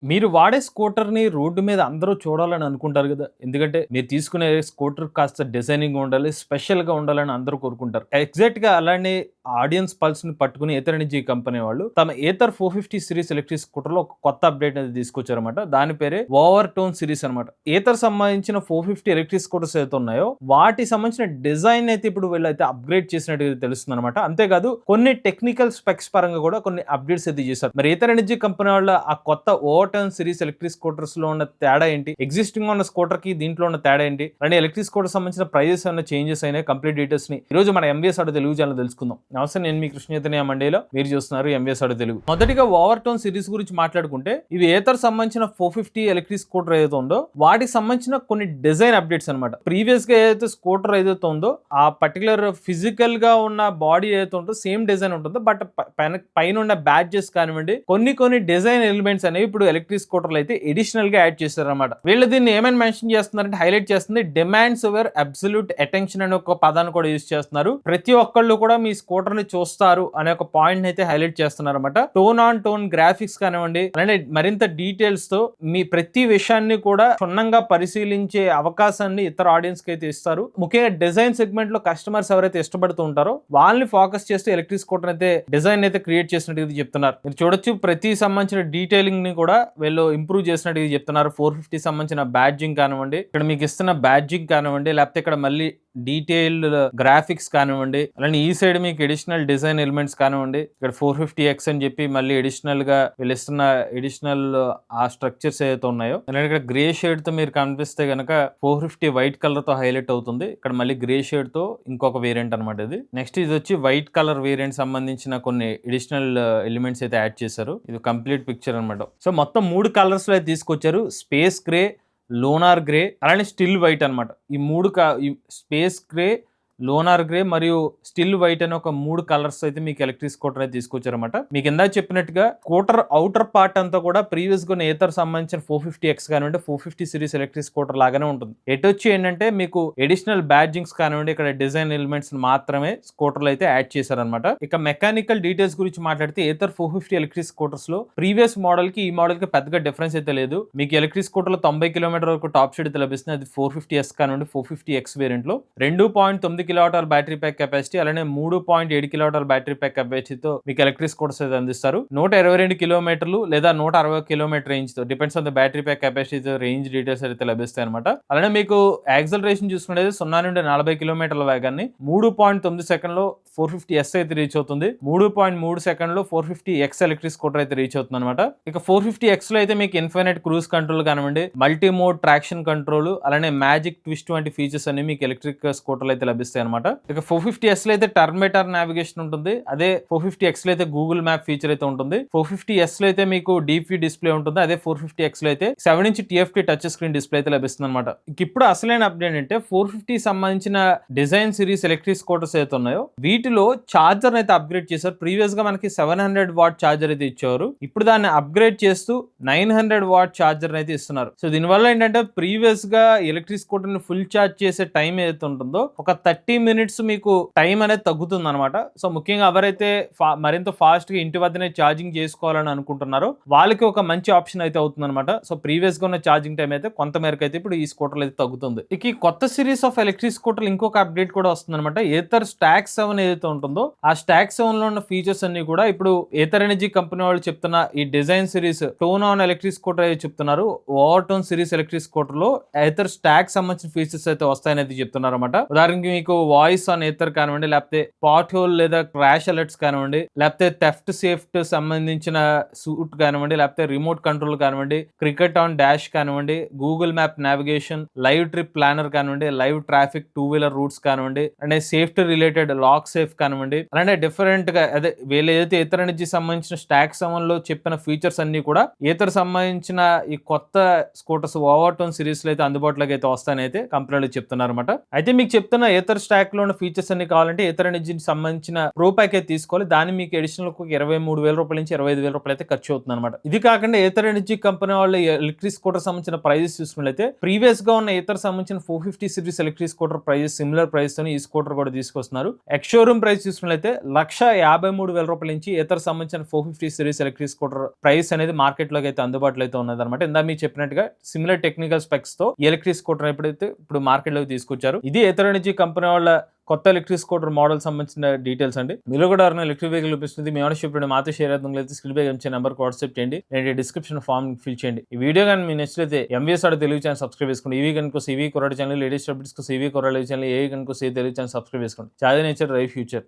మీరు వాడే స్కూటర్‌ని రోడ్డు మీద అందరూ చూడాలని అనుకుంటారు గదా! ఎందుకంటే మీరు తీసుకునే స్కూటర్ కాస్త డిజైనింగ్‌గా ఉండాలి, స్పెషల్‌గా ఉండాలని అందరూ కోరుకుంటారు. ఎగ్జాక్ట్‌గా అలానే ఆడియన్స్ పల్స్‌ని పట్టుకొని ఏథర్ ఎనర్జీ కంపెనీ వాళ్ళు తమ ఏథర్ 450 సిరీస్ ఎలక్ట్రిక్ స్కూటర్‌లో ఒక కొత్త అప్‌డేట్ అనేది తీసుకొచ్చారన్నమాట. దాని పేరే ఓవర్ టోన్ సిరీస్ అన్నమాట. ఏథర్ సంబంధించిన 450 ఎలక్ట్రిక్ స్కూటర్స్ ఏవైతే ఉన్నాయో వాటికి సంబంధించిన డిజైన్ అయితే ఇప్పుడు వీళ్ళైతే అప్‌గ్రేడ్ చేసినట్టుగా తెలుస్తుందన్నమాట. అంతేకాదు కొన్ని టెక్నికల్ స్పెక్స్ పరంగా కూడా కొన్ని అప్‌డేట్స్ అయితే చేశారు. మరి ఏథర్ ఎనర్జీ కంపెనీ వాళ్ళ ఆ కొత్త over turn series electric scooters లో ఉన్న తేడా ఏంటి, ఎగ్జిస్టింగ్ ఉన్న స్కూటర్ కి దీంట్లో ఉన్న తేడా ఏంటి, అంటే ఎలక్ట్రిక్ స్కూటర్ సంబంధించిన ప్రైజెస్ ఏమైనా చేంజెస్ అయినా కంప్లీట్ డీటెయిల్స్ ని ఈ రోజు మన ఎంవీఎస్ ఆటో తెలుగు ఛానల్ తెలుసుకుందాం. నమస్తే, నేను మీ కృష్ణ చైతన్య మండేలో, మీరు చూస్తున్నారు ఎంవీఎస్ ఆటో తెలుగు. మొదటిగా ఓవర్ టర్న్ సిరీస్ గురించి మాట్లాడుకుంటే ఇవి ఏథర్ సంబంధించిన 450 ఎలక్ట్రిక్ స్కూటర్ ఏదైతే ఉందో వాటికి సంబంధించిన కొన్ని డిజైన్ అప్డేట్స్ అనమాట. ప్రీవియస్ గా ఏదైతే స్కూటర్ ఏదైతే ఉందో ఆ పర్టికులర్ ఫిజికల్ గా ఉన్న బాడీ ఏదైతే ఉందో సేమ్ డిజైన్ ఉంటుందో, బట్ పైన ఉన్న బ్యాడ్జెస్ కానివ్వండి కొన్ని డిజైన్ ఎలిమెంట్స్ అనేవి ఇప్పుడు ఎలక్ట్రిక్ స్కూటర్లు అయితే ఎడిషనల్ గా యాడ్ చేశారన్నమాట. వీళ్ళు దీన్ని ఏమైనా మెన్షన్ చేస్తున్నారంటే హైలైట్ చేస్తుంది డిమాండ్స్ యువర్ అబ్సల్యూట్ అటెన్షన్ అనే ఒక పదాన్ని కూడా యూజ్ చేస్తున్నారు. ప్రతి ఒక్కళ్ళు కూడా మీ స్కూటర్ ని చూస్తారు అనే ఒక పాయింట్ అయితే హైలైట్ చేస్తున్నారు అనమాట. టోన్ ఆన్ టోన్ గ్రాఫిక్స్ కానివ్వండి, అలానే మరింత డీటెయిల్స్ తో మీ ప్రతి విషయాన్ని కూడా క్షుణ్ణంగా పరిశీలించే అవకాశాన్ని ఇతర ఆడియన్స్ కి అయితే ఇస్తారు. ముఖ్యంగా డిజైన్ సెగ్మెంట్ లో కస్టమర్స్ ఎవరైతే ఇష్టపడుతూ ఉంటారో వాళ్ళని ఫోకస్ చేస్తూ ఎలక్ట్రిక్ స్కూటర్ అయితే డిజైన్ అయితే క్రియేట్ చేసినట్టు చెప్తున్నారు. మీరు చూడొచ్చు, ప్రతి సంబంధించిన డీటెయిలింగ్ ని కూడా వీళ్ళు ఇంప్రూవ్ చేసినట్టు చెప్తున్నారు. 450 సంబంధించిన బ్యాడ్జింగ్ కానివ్వండి, ఇక్కడ మీకు ఇస్తున్న బ్యాడ్జింగ్ కానివ్వండి, లేకపోతే ఇక్కడ మళ్ళీ డీటెయిల్డ్ గ్రాఫిక్స్ కానివ్వండి, అలానే ఈ సైడ్ మీకు ఎడిషనల్ డిజైన్ ఎలిమెంట్స్ కానివ్వండి, ఇక్కడ 450X అని చెప్పి మళ్ళీ ఎడిషనల్ గా వీళ్ళు ఇస్తున్న ఎడిషనల్ ఆ స్ట్రక్చర్స్ ఏదైతే ఉన్నాయో, అలానే ఇక్కడ గ్రే షేడ్ తో మీరు కనిపిస్తే గనక 450 వైట్ కలర్ తో హైలైట్ అవుతుంది. ఇక్కడ మళ్ళీ గ్రే షేడ్ తో ఇంకొక వేరియంట్ అనమాట ఇది. నెక్స్ట్ ఇది వచ్చి వైట్ కలర్ వేరియంట్ సంబంధించిన కొన్ని ఎడిషనల్ ఎలిమెంట్స్ అయితే యాడ్ చేశారు. ఇది కంప్లీట్ పిక్చర్ అనమాట. సో మొత్తం 3 కలర్స్ లో అయితే తీసుకొచ్చారు. స్పేస్ గ్రే, లోనార్ గ్రే, అలానే స్టిల్ వైట్ అనమాట. ఈ స్పేస్ గ్రే, లోనార్ గ్రే మరియు స్టిల్ వైట్ అనే ఒక 3 కలర్స్ అయితే మీకు ఎలక్ట్రిక్ స్కూటర్ అయితే తీసుకొచ్చారన్నమాట. మీకు ఇందాక చెప్పినట్టుగా స్కూటర్ అవుటర్ పార్ట్ అంతా కూడా ప్రీవియస్ గా ఏథర్ సంబంధించిన 450X కానివ్వండి 450 సిరీస్ ఎలక్ట్రిక్ స్కూటర్ లాగానే ఉంటుంది. ఎటొచ్చి ఏంటంటే మీకు ఎడిషనల్ బ్యాడ్జింగ్స్ కానివ్వండి, ఇక్కడ డిజైన్ ఎలిమెంట్స్ మాత్రమే స్కూటర్లు అయితే యాడ్ చేశారనమాట. ఇక మెకానికల్ డీటెయిల్స్ గురించి మాట్లాడితే ఏథర్ 450 ఎలక్ట్రిక్ స్కూటర్స్ లో ప్రీవియస్ మోడల్ కి ఈ మోడల్ కి పెద్దగా డిఫరెన్స్ అయితే లేదు. మీకు ఎలక్ట్రిక్ స్కూటర్ లో 90 కిలోమీటర్ వరకు టాప్ స్పీడ్ అయితే లభిస్తుంది. అది 450S కానివ్వండి 450X వేరియంట్ లో 2.9 కిలోవాట్ బ్యాటరీ ప్యాక్ కెపాసిటీ, అలానే 3.7 కిలోవాట్ బ్యాటరీ ప్యాక్ కెపాసిటీతో మీకు ఎలక్ట్రిక్ స్కూటర్స్ అయితే అందిస్తారు. 122 కిలోమీటర్లు లేదా 160 కిలోమీటర్ రేంజ్ తో depends on the battery pack కెపాసిటీతో రేంజ్ డీటెయిల్స్ అయితే లభిస్తాయి అనమాట. అలానే మీకు యాక్సలరేషన్ చూసుకునేది 0 నుండి 40 కిలోమీటర్ల వేగాన్ని 3.9 సెకండ్లో 450S అయితే రీచ్ అవుతుంది. 3.3 సెకండ్లో 450X ఎలక్ట్రిక్ స్కూటర్ అయితే రీచ్ అవుతుంది అనమాట. ఇక 450X లో అయితే మీకు ఇన్ఫినిట్ క్రూజ్ కంట్రోల్ కానివ్వండి, మల్టీ మోడ్ ట్రాక్షన్ కంట్రోల్, అలానే మ్యాజిక్ ట్విస్ట్ వంటి ఫీచర్స్ అన్ని మీకు ఎలక్ట్రిక్ స్కూటర్లు అయితే లభిస్తాయి అనమాట. ఇక 450S లో అయితే టర్మినేటర్ నావిగేషన్ ఉంటుంది. అదే 450X లో అయితే గూగుల్ మ్యాప్ ఫీచర్ అయితే ఉంటుంది. 450S లో అయితే మీకు డీప్ డిస్ప్లే ఉంటుంది. అదే 450X లో అయితే 7 inch TFT touch screen display అయితే లభిస్తుంది అనమాట. ఇప్పుడు అసలైన అప్డేట్ అంటే 450 సంబంధించిన డిజైన్ సిరీస్ ఎలక్ట్రిక్ స్కూటర్స్ అయితే ఉన్నాయో వీటిలో చార్జర్ అయితే అప్గ్రేడ్ చేశారు. ప్రీవియస్ గా మనకి 700 వాట్ చార్జర్ అయితే ఇచ్చేవారు. ఇప్పుడు దాన్ని అప్గ్రేడ్ చేస్తూ 900 వాట్ చార్జర్ అయితే ఇస్తున్నారు. సో దీనివల్ల ఏంటంటే ప్రీవియస్ గా ఎలక్ట్రిక్ స్కూటర్ ని ఫుల్ చార్జ్ చేసే టైం ఏదైతే ఉంటుందో ఒక 30 మినిట్స్ మీకు టైం అనేది తగ్గుతుంది అనమాట. సో ముఖ్యంగా ఎవరైతే మరింత ఫాస్ట్ గా ఇంటి వద్దనే ఛార్జింగ్ చేసుకోవాలని అనుకుంటున్నారో వాళ్ళకి ఒక మంచి ఆప్షన్ అయితే అవుతుంది అనమాట. సో ప్రీవియస్ గా ఉన్న ఛార్జింగ్ టైం అయితే కొంత మేరకు అయితే ఇప్పుడు ఈ స్కూటర్లు అయితే తగ్గుతుంది. ఇక ఈ కొత్త సిరీస్ ఆఫ్ ఎలక్ట్రిక్ స్కూటర్లు ఇంకొక అప్డేట్ కూడా వస్తుంది అనమాట. ఏథర్ స్టాక్ 7 ఏదైతే ఉంటుందో ఆ స్టాక్ 7 లో ఉన్న ఫీచర్స్ అన్ని కూడా ఇప్పుడు ఏథర్ ఎనర్జీ కంపెనీ వాళ్ళు చెప్తున్న ఈ design series tone on electric scooter అయితే చెప్తున్నారు. Over tone series electric scooter లో ఏథర్ స్టాక్ సంబంధించిన ఫీచర్స్ అయితే వస్తాయని అయితే చెప్తున్నారు అనమాట. ఉదాహరణకి మీకు వాయిస్ ఆన్ ఏథర్ కానివ్వండి, లేకపోతే పాట్ హోల్ లేదా క్రాష్ అలర్ట్స్ కానివ్వండి, లేకపోతే థెఫ్ట్ సేఫ్టీ సంబంధించిన సూట్ కానివ్వండి, లేకపోతే రిమోట్ కంట్రోల్ కానివ్వండి, క్రికెట్ ఆన్ డాష్ కానివ్వండి, Google map navigation, live trip planner కానివ్వండి, లైవ్ ట్రాఫిక్ 2 వీలర్ రూట్స్ కానివ్వండి, అంటే సేఫ్టీ రిలేటెడ్ లాక్ సేఫ్ కానివ్వండి, అలానే డిఫరెంట్ గా అదే వీళ్ళు ఏదైతే ఏథర్ ఎనర్జీ సంబంధించిన స్టాక్ 7 లో చెప్పిన ఫీచర్స్ అన్ని కూడా ఏథర్ సంబంధించిన ఈ కొత్త స్కూటర్స్ ఓవర్ టోన్ సిరీస్ లో అయితే అందుబాటులోకి అయితే వస్తాయని అయితే కంపెనీలు చెప్తున్నారు అనమాట. అయితే మీకు చెప్తున్న ఏథర్ ఏథర్ స్టాక్ లో ఉన్న ఫీచర్స్ అన్ని కావాలంటే ఏథర్ ఎనర్జీకి సంబంధించిన ప్రో ప్యాకేజ్ తీసుకోవాలి. దాన్ని మీకు అడిషనల్ ఒక 23,000 రూపాయల నుంచి 25,000 రూపాయలు అయితే ఖర్చు అవుతుంది అనమాట. ఇది కాకుండా ఏథర్ ఎనర్జీ కంపెనీ వాళ్ళు ఎలక్ట్రిక్ స్కూటర్ సంబంధించిన ప్రైజెస్ చూసుకున్నట్లయితే ప్రీవియస్ గా ఉన్న ఏథర్ సంబంధించిన 450 series electric scooter prices similar price తో ఈ స్కూటర్ కూడా తీసుకొస్తున్నారు. ఎక్స్ షోరూమ్ ప్రైస్ చూసుకున్నట్లయితే 1,53,000 రూపాయల నుంచి ఏథర్ సంబంధించిన 450 సిరీస్ ఎలక్ట్రిక్ స్కూటర్ ప్రైస్ అనేది మార్కెట్ లోకి అయితే అందుబాటులో అయితే ఉన్నది అనమాట. ఇందా మీకు చెప్పినట్టుగా సిమిలర్ టెక్నికల్ స్పెక్స్ తో ఎలక్ట్రిక్ స్కూటర్ ఇప్పుడు మార్కెట్ లోకి తీసుకొచ్చారు. ఇది ఏథర్ ఎనర్జీ కంపెనీ వాళ్ళ కొత్త ఎలక్ట్రిక్ స్కూటర్ మోడల్ సంబంధించిన డీటెయిల్స్ అండి. మీరు కూడా ఎవరైనా ఎలక్ట్రిక్ వెహికల్ చూపిస్తుంది మీ ఓనర్షిప్ మాతో షేర్ అవుతుంది స్క్రీన్ పై ఇచ్చే నెంబర్ వాట్సాప్ చేయండి, నేను డిస్క్రిప్షన్ ఫామ్ ఫిల్ చేయండి. ఈ వీడియో కానీ మీ నచ్చితే ఎంవీఎస్ ఆడ తెలుగు ఛానల్ సబ్స్క్రైబ్ చేసుకోండి. ఈవీ కనుక ఈవీ కొరడ ఛానల్, లేటెస్ట్ అప్డేట్స్ ఈవీ కొరడ ఛానల్, ఏ కనుక తెలుగు ఛానల్ సబ్స్క్రైబ్ చేసుకోండి. చాలా నేచర్ డ్రైవ్ ఫ్యూచర్.